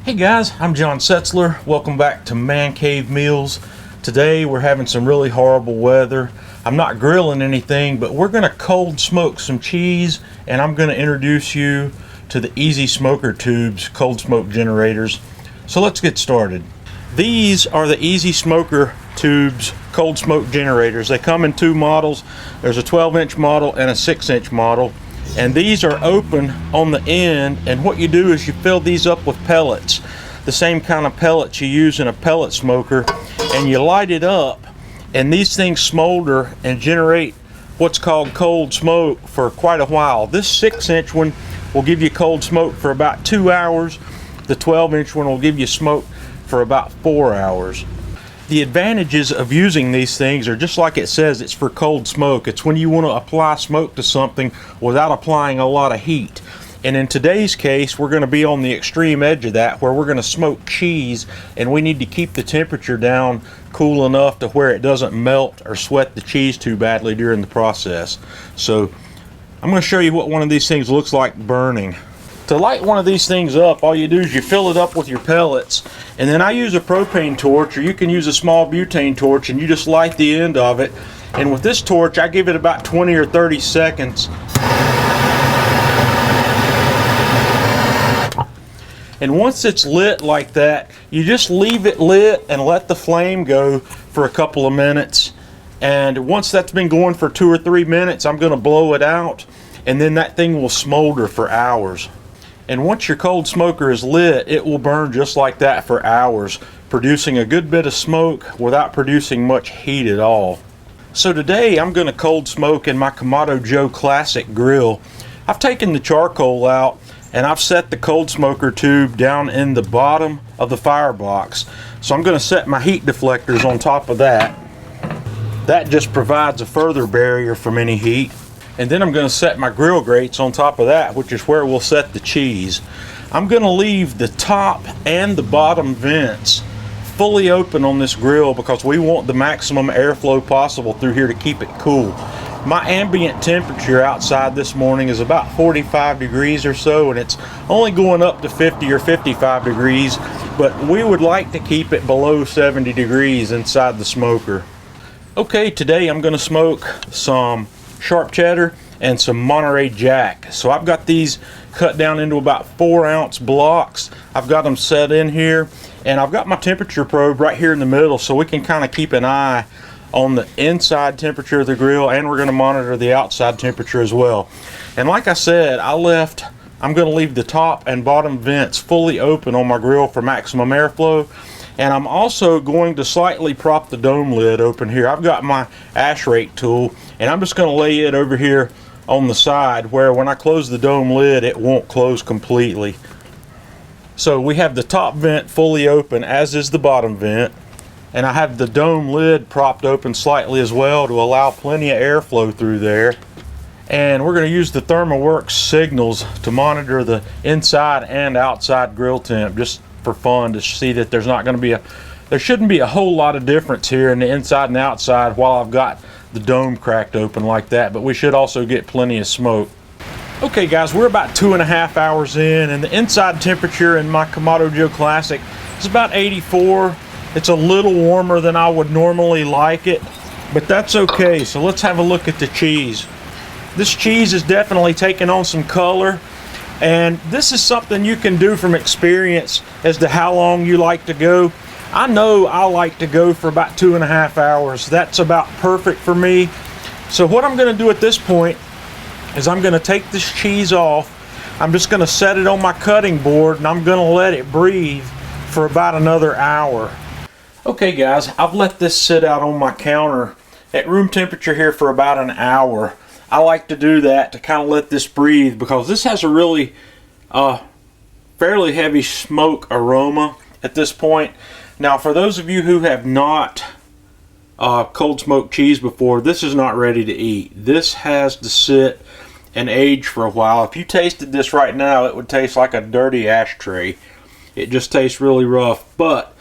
Hey guys, I'm John Setzler. Welcome back to Man Cave Meals. Today we're having some really horrible weather. I'm not grilling anything, but we're going to cold smoke some cheese, and I'm going to introduce you to the Easy Smoker Tubes cold smoke generators. So let's get started. These are the Easy Smoker Tubes cold smoke generators. They come in two models. There's a 12-inch model and a 6-inch model. And these are open on the end, and what you do is you fill these up with pellets, the same kind of pellets you use in a pellet smoker, and you light it up, and these things smolder and generate what's called cold smoke for quite a while. This 6-inch one will give you cold smoke for about 2 hours. The 12-inch one will give you smoke for about 4 hours. The advantages of using these things are just like it says, it's for cold smoke. It's when you want to apply smoke to something without applying a lot of heat. And in today's case, we're going to be on the extreme edge of that, where we're going to smoke cheese, and we need to keep the temperature down cool enough to where it doesn't melt or sweat the cheese too badly during the process. So I'm going to show you what one of these things looks like burning. To light one of these things up, all you do is you fill it up with your pellets, and then I use a propane torch, or you can use a small butane torch, and you just light the end of it. And with this torch, I give it about 20 or 30 seconds. And once it's lit like that, you just leave it lit and let the flame go for a couple of minutes. And once that's been going for 2 or 3 minutes, I'm going to blow it out, and then that thing will smolder for hours. And once your cold smoker is lit, it will burn just like that for hours, producing a good bit of smoke without producing much heat at all. So today I'm going to cold smoke in my Kamado Joe Classic grill. I've taken the charcoal out, and I've set the cold smoker tube down in the bottom of the firebox. So I'm going to set my heat deflectors on top of that. That just provides a further barrier from any heat. And then I'm going to set my grill grates on top of that, which is where we'll set the cheese. I'm going to leave the top and the bottom vents fully open on this grill because we want the maximum airflow possible through here to keep it cool. My ambient temperature outside this morning is about 45 degrees or so, and it's only going up to 50 or 55 degrees, but we would like to keep it below 70 degrees inside the smoker. Okay, today I'm going to smoke some sharp cheddar and some Monterey Jack. So I've got these cut down into about 4-ounce blocks. I've got them set in here, and I've got my temperature probe right here in the middle, so we can kind of keep an eye on the inside temperature of the grill, and we're going to monitor the outside temperature as well. And like I said, I'm going to leave the top and bottom vents fully open on my grill for maximum airflow. And I'm also going to slightly prop the dome lid open here. I've got my ash rake tool, and I'm just going to lay it over here on the side where when I close the dome lid, it won't close completely. So we have the top vent fully open, as is the bottom vent. And I have the dome lid propped open slightly as well to allow plenty of airflow through there. And we're going to use the ThermoWorks signals to monitor the inside and outside grill temp, just for fun, to see that there shouldn't be a whole lot of difference here in the inside and outside while I've got the dome cracked open like that, but we should also get plenty of smoke. Okay guys, we're about 2.5 hours in, and the inside temperature in my Kamado Joe Classic is about 84. It's a little warmer than I would normally like it, but that's okay. So let's have a look at the cheese. This cheese is definitely taking on some color. And this is something you can do from experience as to how long you like to go. I know I like to go for about 2.5 hours. That's about perfect for me. So what I'm going to do at this point is I'm going to take this cheese off. I'm just going to set it on my cutting board, and I'm going to let it breathe for about another hour. Okay guys, I've let this sit out on my counter at room temperature here for about an hour. I like to do that to kind of let this breathe because this has a really fairly heavy smoke aroma at this point. Now for those of you who have not cold smoked cheese before, this is not ready to eat. This has to sit and age for a while. If you tasted this right now, it would taste like a dirty ashtray. It just tastes really rough. But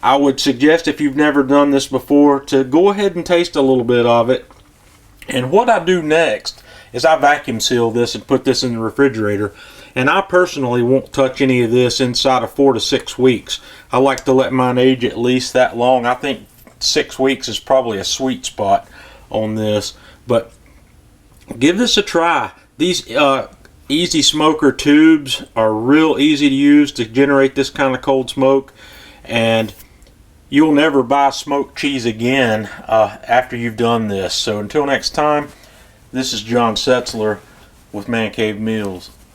I would suggest, if you've never done this before, to go ahead and taste a little bit of it. And what I do next is I vacuum seal this and put this in the refrigerator. And I personally won't touch any of this inside of 4 to 6 weeks. I like to let mine age at least that long. I think 6 weeks is probably a sweet spot on this. But give this a try. These Easy Smoker tubes are real easy to use to generate this kind of cold smoke. And you'll never buy smoked cheese again after you've done this. So until next time, this is John Setzler with Man Cave Meals.